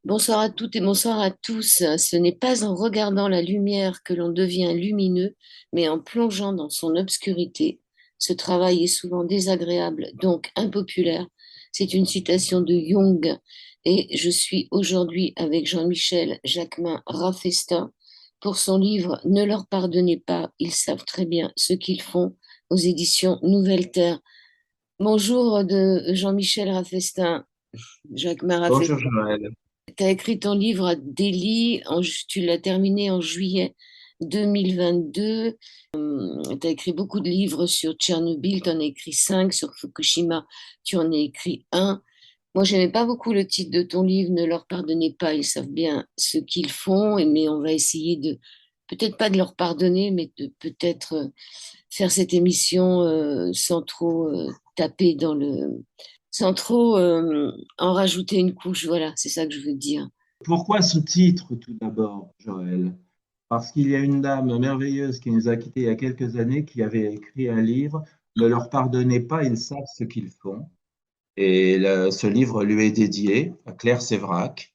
Bonsoir à toutes et bonsoir à tous. Ce n'est pas en regardant la lumière que l'on devient lumineux, mais en plongeant dans son obscurité. Ce travail est souvent désagréable, donc impopulaire. C'est une citation de Jung et je suis aujourd'hui avec Jean-Michel Jacquemin Raffestin pour son livre Ne leur pardonnez pas, ils savent très bien ce qu'ils font aux éditions Nouvelle Terre. Bonjour de Jean-Michel Raffestin, Jacquemin Bonjour Raffestin. Joël. Tu as écrit ton livre à Delhi, tu l'as terminé en juillet 2022. Tu as écrit beaucoup de livres sur Tchernobyl, tu en as écrit cinq, sur Fukushima, tu en as écrit un. Moi, j'aimais pas beaucoup le titre de ton livre, Ne leur pardonnez pas, ils savent bien ce qu'ils font, mais on va essayer de, peut-être pas de leur pardonner, mais de peut-être faire cette émission sans trop taper dans le, sans trop en rajouter une couche. Voilà, c'est ça que je veux dire. Pourquoi ce titre tout d'abord, Joël? Parce qu'il y a une dame merveilleuse qui nous a quittés il y a quelques années qui avait écrit un livre, Ne leur pardonnez pas, ils savent ce qu'ils font. Et ce livre lui est dédié à Claire Séverac.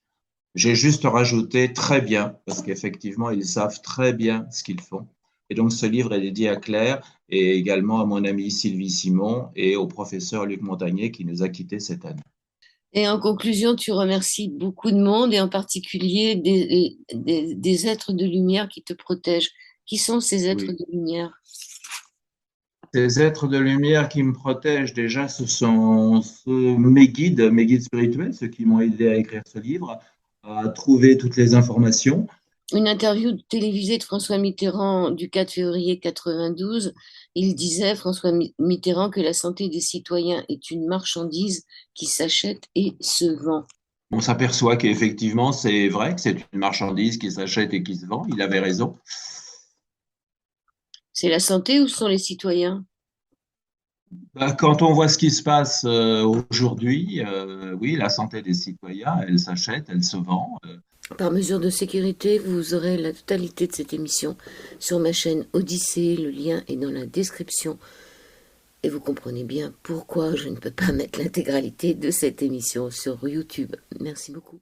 J'ai juste rajouté très bien, parce qu'effectivement, ils savent très bien ce qu'ils font. Et donc, ce livre est dédié à Claire et également à mon amie Sylvie Simon et au professeur Luc Montagnier qui nous a quittés cette année. Et en conclusion, tu remercies beaucoup de monde et en particulier des êtres de lumière qui te protègent. Qui sont ces êtres Oui. de lumière? Ces êtres de lumière qui me protègent, déjà, ce sont mes guides spirituels, ceux qui m'ont aidé à écrire ce livre, à trouver toutes les informations. Une interview télévisée de François Mitterrand du 4 février 92, il disait, François Mitterrand, que la santé des citoyens est une marchandise qui s'achète et se vend. On s'aperçoit qu'effectivement, c'est vrai que c'est une marchandise qui s'achète et qui se vend. Il avait raison. C'est la santé ou ce sont les citoyens? Quand on voit ce qui se passe aujourd'hui, oui, la santé des citoyens, elle s'achète, elle se vend. Par mesure de sécurité, vous aurez la totalité de cette émission sur ma chaîne Odyssée. Le lien est dans la description. Et vous comprenez bien pourquoi je ne peux pas mettre l'intégralité de cette émission sur YouTube. Merci beaucoup.